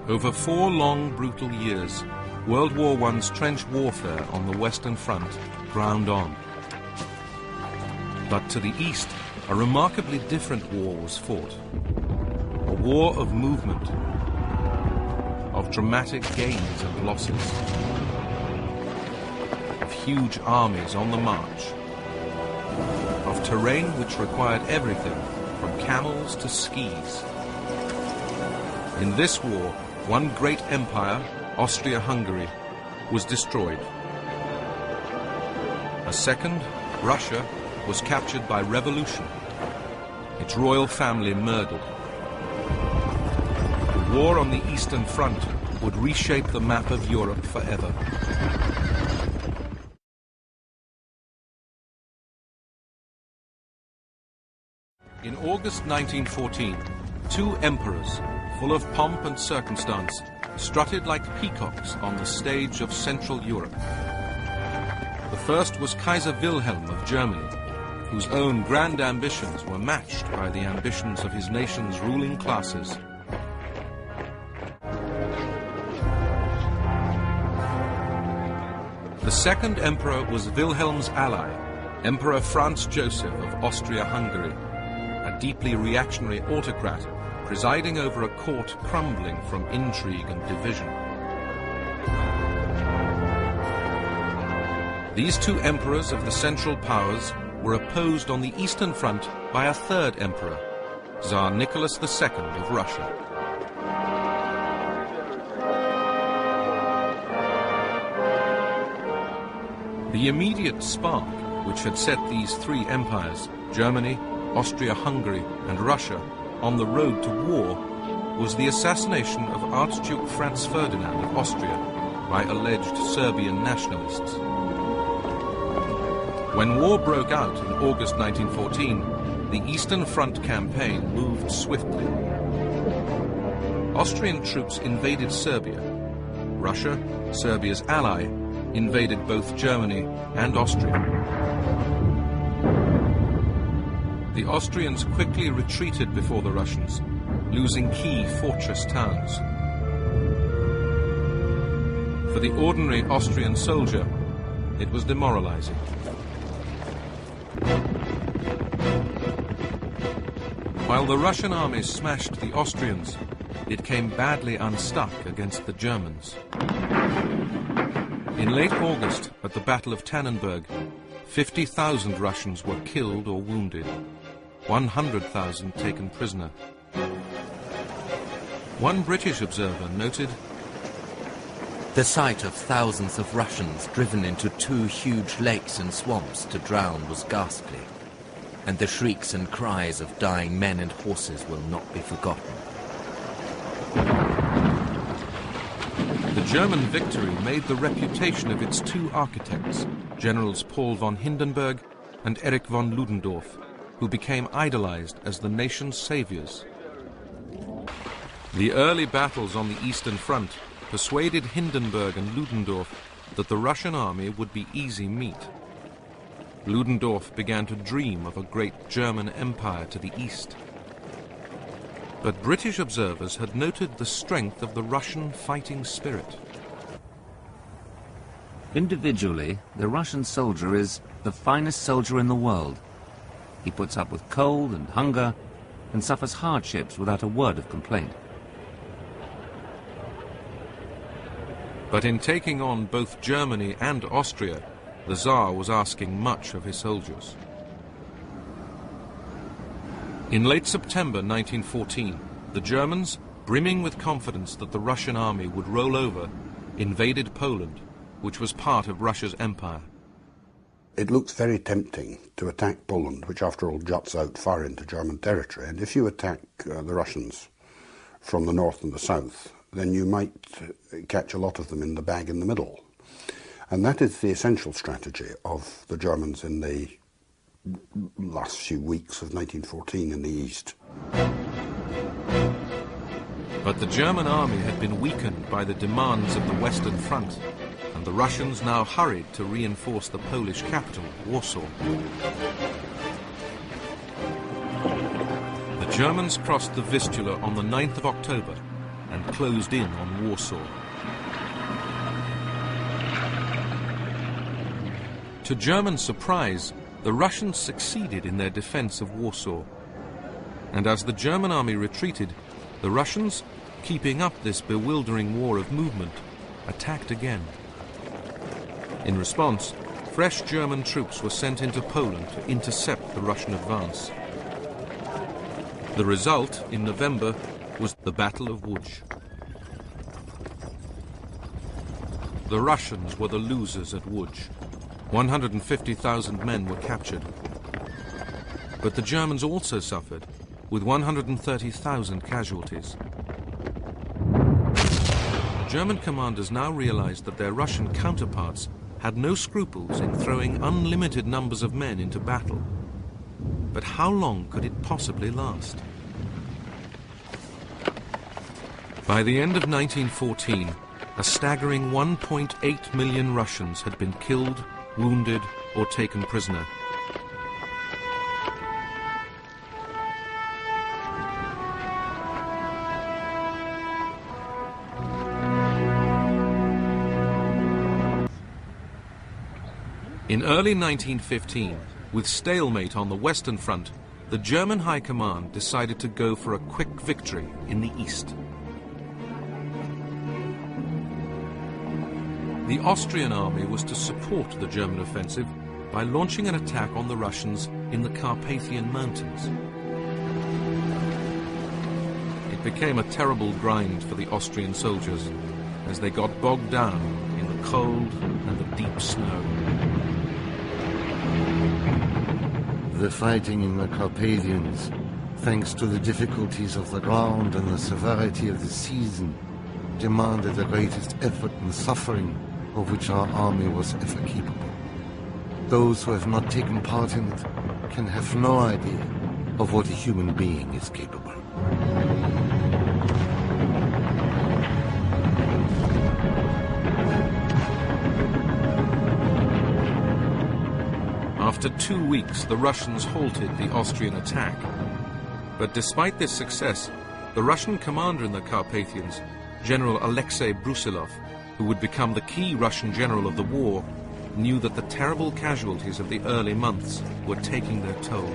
Over 4 long, brutal years, World War I's trench warfare on the Western Front ground on. But to the east, a remarkably different war was fought. A war of movement, of dramatic gains and losses, of huge armies on the march, of terrain which required everything from camels to skis. In this war, one great empire, Austria-Hungary, was destroyed. A second, Russia, was captured by revolution, its royal family murdered. The war on the Eastern Front would reshape the map of Europe forever. In August 1914, 2 emperors, full of pomp and circumstance, strutted like peacocks on the stage of Central Europe. The first was Kaiser Wilhelm of Germany, whose own grand ambitions were matched by the ambitions of his nation's ruling classes. The second emperor was Wilhelm's ally, Emperor Franz Joseph of Austria-Hungary, a deeply reactionary autocrat presiding over a court crumbling from intrigue and division. These 2 emperors of the Central Powers were opposed on the Eastern Front by a third emperor, Tsar Nicholas II of Russia. The immediate spark which had set these 3 empires, Germany, Austria-Hungary and Russia, on the road to war was the assassination of Archduke Franz Ferdinand of Austria by alleged Serbian nationalists. When war broke out in August 1914, the Eastern Front campaign moved swiftly. Austrian troops invaded Serbia. Russia, Serbia's ally, invaded both Germany and Austria. The Austrians quickly retreated before the Russians, losing key fortress towns. For the ordinary Austrian soldier, it was demoralizing. While the Russian army smashed the Austrians, it came badly unstuck against the Germans. In late August, at the Battle of Tannenberg, 50,000 Russians were killed or wounded, 100,000 taken prisoner. One British observer noted, "The sight of thousands of Russians driven into 2 huge lakes and swamps to drown was ghastly, and the shrieks and cries of dying men and horses will not be forgotten." The German victory made the reputation of its 2 architects, Generals Paul von Hindenburg and Erich von Ludendorff, who became idolized as the nation's saviors. The early battles on the Eastern Front persuaded Hindenburg and Ludendorff that the Russian army would be easy meat. Ludendorff began to dream of a great German empire to the east. But British observers had noted the strength of the Russian fighting spirit. Individually, the Russian soldier is the finest soldier in the world. He puts up with cold and hunger and suffers hardships without a word of complaint. But in taking on both Germany and Austria, the Tsar was asking much of his soldiers. In late September 1914, the Germans, brimming with confidence that the Russian army would roll over, invaded Poland, which was part of Russia's empire. It looks very tempting to attack Poland, which after all juts out far into German territory, and if you attack the Russians from the north and the south, then you might catch a lot of them in the bag in the middle. And that is the essential strategy of the Germans in the last few weeks of 1914 in the east. But the German army had been weakened by the demands of the Western Front, and the Russians now hurried to reinforce the Polish capital, Warsaw. The Germans crossed the Vistula on the 9th of October and closed in on Warsaw. To German surprise, the Russians succeeded in their defense of Warsaw. And as the German army retreated, the Russians, keeping up this bewildering war of movement, attacked again. In response, fresh German troops were sent into Poland to intercept the Russian advance. The result, in November, was the Battle of Łódź. The Russians were the losers at Łódź. 150,000 men were captured. But the Germans also suffered, with 130,000 casualties. German commanders now realized that their Russian counterparts had no scruples in throwing unlimited numbers of men into battle. But how long could it possibly last? By the end of 1914, a staggering 1.8 million Russians had been killed, wounded, or taken prisoner. In early 1915, with stalemate on the Western Front, the German High Command decided to go for a quick victory in the East. The Austrian army was to support the German offensive by launching an attack on the Russians in the Carpathian Mountains. It became a terrible grind for the Austrian soldiers as they got bogged down in the cold and the deep snow. The fighting in the Carpathians, thanks to the difficulties of the ground and the severity of the season, demanded the greatest effort and suffering of which our army was ever capable. Those who have not taken part in it can have no idea of what a human being is capable. After 2 weeks, the Russians halted the Austrian attack. But despite this success, the Russian commander in the Carpathians, General Alexei Brusilov, who would become the key Russian general of the war, knew that the terrible casualties of the early months were taking their toll.